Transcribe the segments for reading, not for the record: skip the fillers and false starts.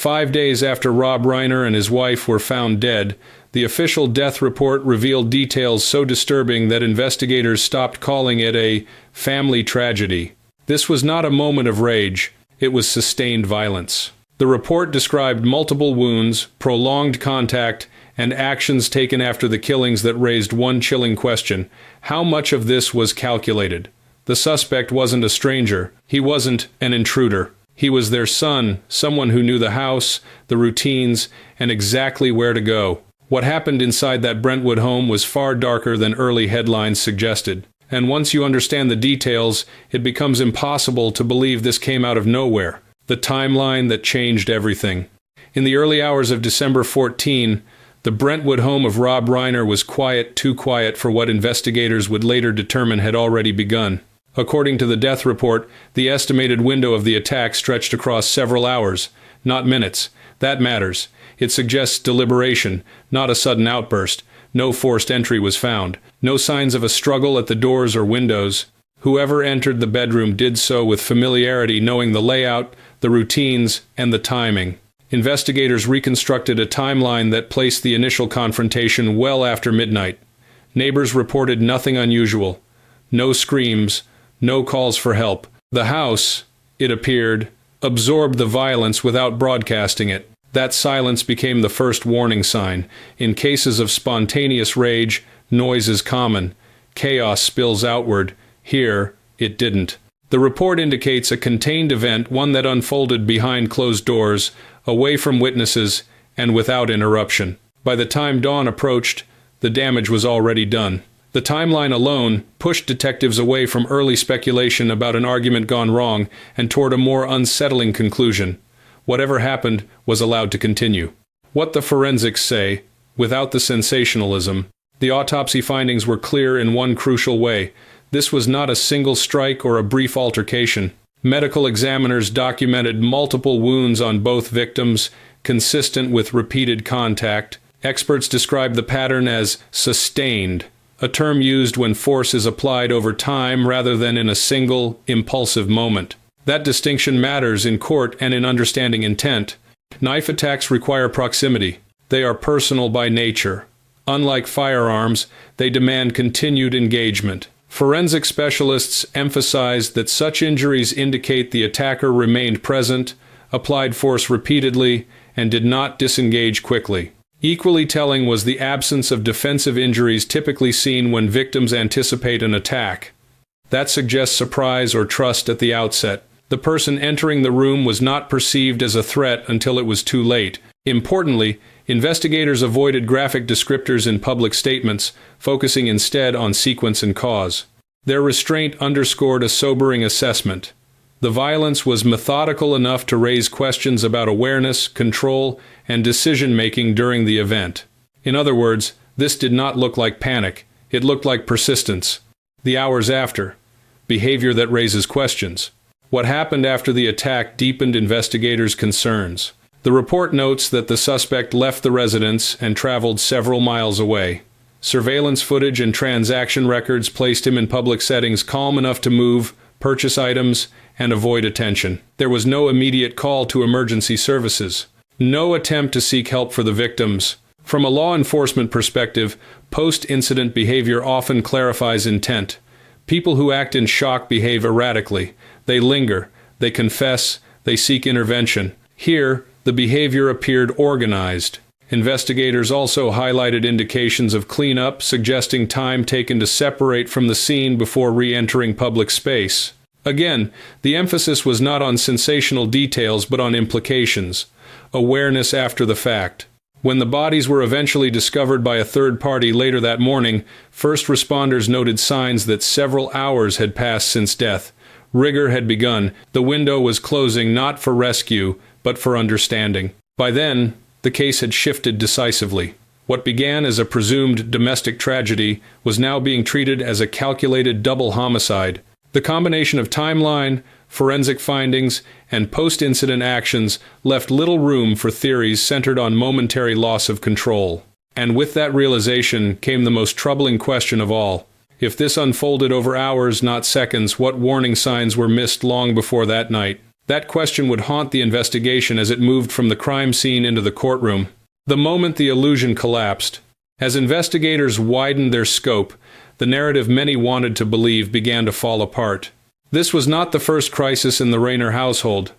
5 days after Rob Reiner and his wife were found dead, the official death report revealed details so disturbing that investigators stopped calling it a family tragedy. This was not a moment of rage, it was sustained violence. The report described multiple wounds, prolonged contact, and actions taken after the killings that raised one chilling question: how much of this was calculated? The suspect wasn't a stranger. He wasn't an intruder. He was their son, someone who knew the house, the routines, and exactly where to go. What happened inside that Brentwood home was far darker than early headlines suggested. And once you understand the details, it becomes impossible to believe this came out of nowhere. The timeline that changed everything. In the early hours of December 14, the Brentwood home of Rob Reiner was quiet, too quiet for what investigators would later determine had already begun. According to the death report, the estimated window of the attack stretched across several hours, not minutes. That matters. It suggests deliberation, not a sudden outburst. No forced entry was found. No signs of a struggle at the doors or windows. Whoever entered the bedroom did so with familiarity, knowing the layout, the routines, and the timing. Investigators reconstructed a timeline that placed the initial confrontation well after midnight. Neighbors reported nothing unusual. No screams, no calls for help. The house, it appeared, absorbed the violence without broadcasting it. That silence became the first warning sign. In cases of spontaneous rage, noise is common. Chaos spills outward. Here, it didn't. The report indicates a contained event, one that unfolded behind closed doors, away from witnesses, and without interruption. By the time dawn approached, the damage was already done. The timeline alone pushed detectives away from early speculation about an argument gone wrong and toward a more unsettling conclusion. Whatever happened was allowed to continue. What the forensics say, without the sensationalism, the autopsy findings were clear in one crucial way. This was not a single strike or a brief altercation. Medical examiners documented multiple wounds on both victims, consistent with repeated contact. Experts described the pattern as sustained, a term used when force is applied over time rather than in a single, impulsive moment. That distinction matters in court and in understanding intent. Knife attacks require proximity. They are personal by nature. Unlike firearms, they demand continued engagement. Forensic specialists emphasized that such injuries indicate the attacker remained present, applied force repeatedly, and did not disengage quickly. Equally telling was the absence of defensive injuries typically seen when victims anticipate an attack. That suggests surprise or trust at the outset. The person entering the room was not perceived as a threat until it was too late. Importantly, investigators avoided graphic descriptors in public statements, focusing instead on sequence and cause. Their restraint underscored a sobering assessment. The violence was methodical enough to raise questions about awareness, control, and decision-making during the event. In other words, this did not look like panic. It looked like persistence. The hours after, behavior that raises questions. What happened after the attack deepened investigators' concerns. The report notes that the suspect left the residence and traveled several miles away. Surveillance footage and transaction records placed him in public settings calm enough to move, purchase items, and avoid attention. There was no immediate call to emergency services. No attempt to seek help for the victims. From a law enforcement perspective, post-incident behavior often clarifies intent. People who act in shock behave erratically. They linger, they confess, they seek intervention. Here, the behavior appeared organized. Investigators also highlighted indications of cleanup, suggesting time taken to separate from the scene before re-entering public space. Again, the emphasis was not on sensational details but on implications. Awareness after the fact. When the bodies were eventually discovered by a third party later that morning, first responders noted signs that several hours had passed since death. Rigor had begun. The window was closing not for rescue, but for understanding. By then, the case had shifted decisively. What began as a presumed domestic tragedy was now being treated as a calculated double homicide. The combination of timeline, forensic findings, and post-incident actions left little room for theories centered on momentary loss of control. And with that realization came the most troubling question of all. If this unfolded over hours, not seconds, what warning signs were missed long before that night? That question would haunt the investigation as it moved from the crime scene into the courtroom. The moment the illusion collapsed, as investigators widened their scope, the narrative many wanted to believe began to fall apart. This was not the first crisis in the Reiner household.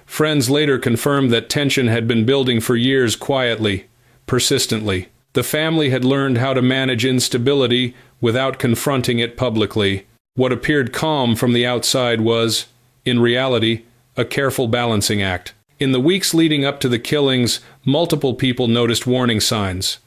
Friends later confirmed that tension had been building for years quietly, persistently. The family had learned how to manage instability without confronting it publicly. What appeared calm from the outside was, in reality, a careful balancing act. In the weeks leading up to the killings, multiple people noticed warning signs.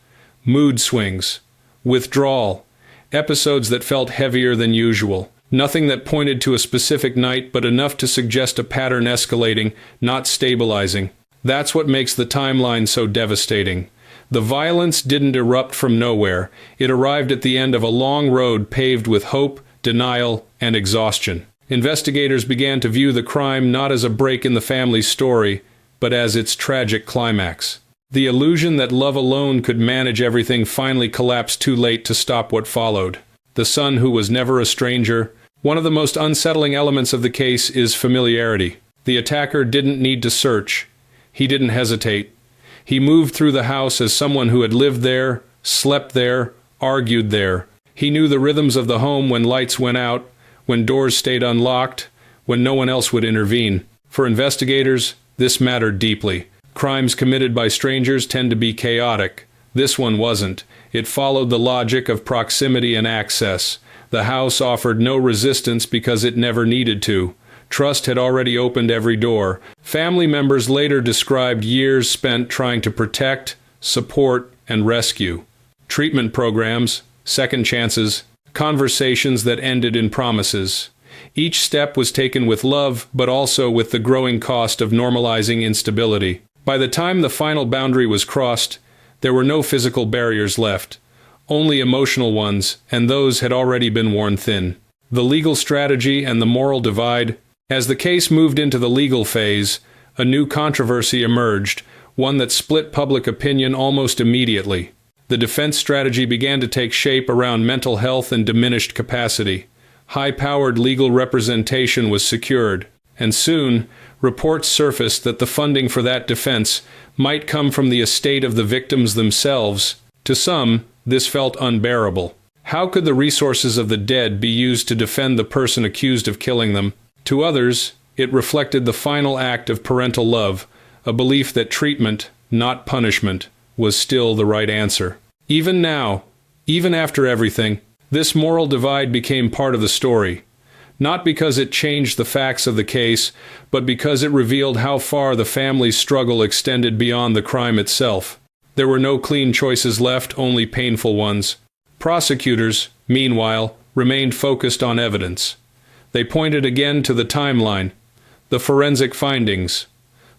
Mood swings, withdrawal, episodes that felt heavier than usual. Nothing that pointed to a specific night, but enough to suggest a pattern escalating, not stabilizing. That's what makes the timeline so devastating. The violence didn't erupt from nowhere. It arrived at the end of a long road paved with hope, denial, and exhaustion. Investigators began to view the crime not as a break in the family's story, but as its tragic climax. The illusion that love alone could manage everything finally collapsed too late to stop what followed. The son who was never a stranger. One of the most unsettling elements of the case is familiarity. The attacker didn't need to search. He didn't hesitate. He moved through the house as someone who had lived there, slept there, argued there. He knew the rhythms of the home when lights went out, when doors stayed unlocked, when no one else would intervene. For investigators, this mattered deeply. Crimes committed by strangers tend to be chaotic. This one wasn't. It followed the logic of proximity and access. The house offered no resistance because it never needed to. Trust had already opened every door. Family members later described years spent trying to protect, support, and rescue. Treatment programs, second chances, conversations that ended in promises. Each step was taken with love, but also with the growing cost of normalizing instability. By the time the final boundary was crossed, there were no physical barriers left, only emotional ones, and those had already been worn thin. The legal strategy and the moral divide. As the case moved into the legal phase, a new controversy emerged, one that split public opinion almost immediately. The defense strategy began to take shape around mental health and diminished capacity. High-powered legal representation was secured, and soon, reports surfaced that the funding for that defense might come from the estate of the victims themselves. To some, this felt unbearable. How could the resources of the dead be used to defend the person accused of killing them? To others, it reflected the final act of parental love, a belief that treatment, not punishment, was still the right answer. Even now, even after everything, this moral divide became part of the story. Not because it changed the facts of the case, but because it revealed how far the family's struggle extended beyond the crime itself. There were no clean choices left, only painful ones. Prosecutors, meanwhile, remained focused on evidence. They pointed again to the timeline, the forensic findings,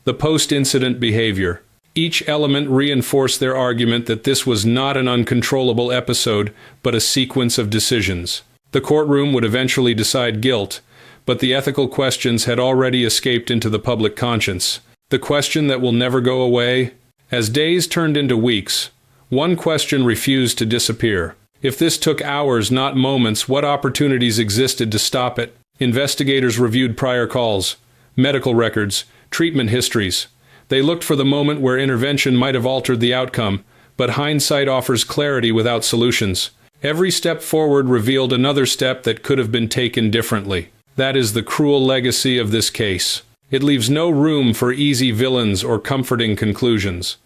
the post-incident behavior. Each element reinforced their argument that this was not an uncontrollable episode, but a sequence of decisions. The courtroom would eventually decide guilt, but the ethical questions had already escaped into the public conscience. The question that will never go away? As days turned into weeks, one question refused to disappear. If this took hours, not moments, what opportunities existed to stop it? Investigators reviewed prior calls, medical records, treatment histories. They looked for the moment where intervention might have altered the outcome, but hindsight offers clarity without solutions. Every step forward revealed another step that could have been taken differently. That is the cruel legacy of this case. It leaves no room for easy villains or comforting conclusions.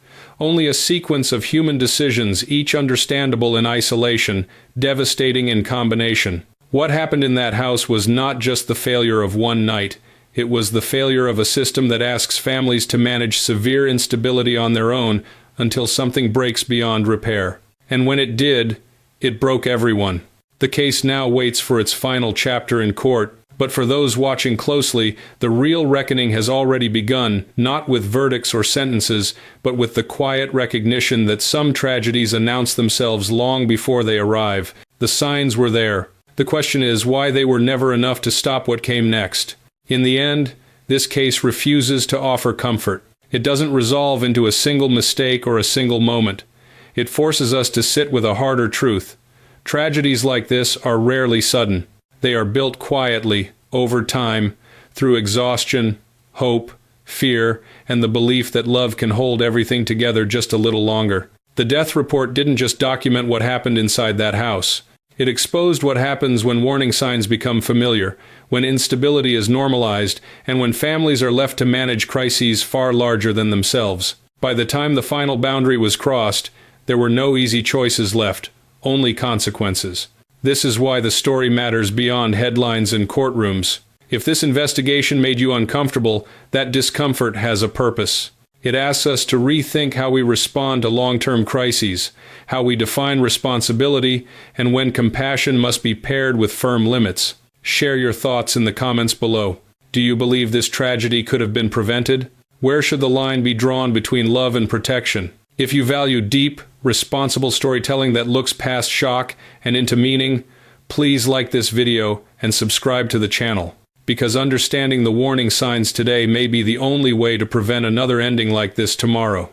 Only a sequence of human decisions, each understandable in isolation, devastating in combination. What happened in that house was not just the failure of one night. It was the failure of a system that asks families to manage severe instability on their own until something breaks beyond repair. And when it did, it broke everyone. The case now waits for its final chapter in court, but for those watching closely, the real reckoning has already begun, not with verdicts or sentences, but with the quiet recognition that some tragedies announce themselves long before they arrive. The signs were there. The question is why they were never enough to stop what came next. In the end, this case refuses to offer comfort. It doesn't resolve into a single mistake or a single moment. It forces us to sit with a harder truth. Tragedies like this are rarely sudden. They are built quietly, over time, through exhaustion, hope, fear, and the belief that love can hold everything together just a little longer. The death report didn't just document what happened inside that house. It exposed what happens when warning signs become familiar, when instability is normalized, and when families are left to manage crises far larger than themselves. By the time the final boundary was crossed, there were no easy choices left, only consequences. This is why the story matters beyond headlines and courtrooms. If this investigation made you uncomfortable, that discomfort has a purpose. It asks us to rethink how we respond to long-term crises, how we define responsibility, and when compassion must be paired with firm limits. Share your thoughts in the comments below. Do you believe this tragedy could have been prevented? Where should the line be drawn between love and protection? If you value deep, responsible storytelling that looks past shock and into meaning, please like this video and subscribe to the channel. Because understanding the warning signs today may be the only way to prevent another ending like this tomorrow.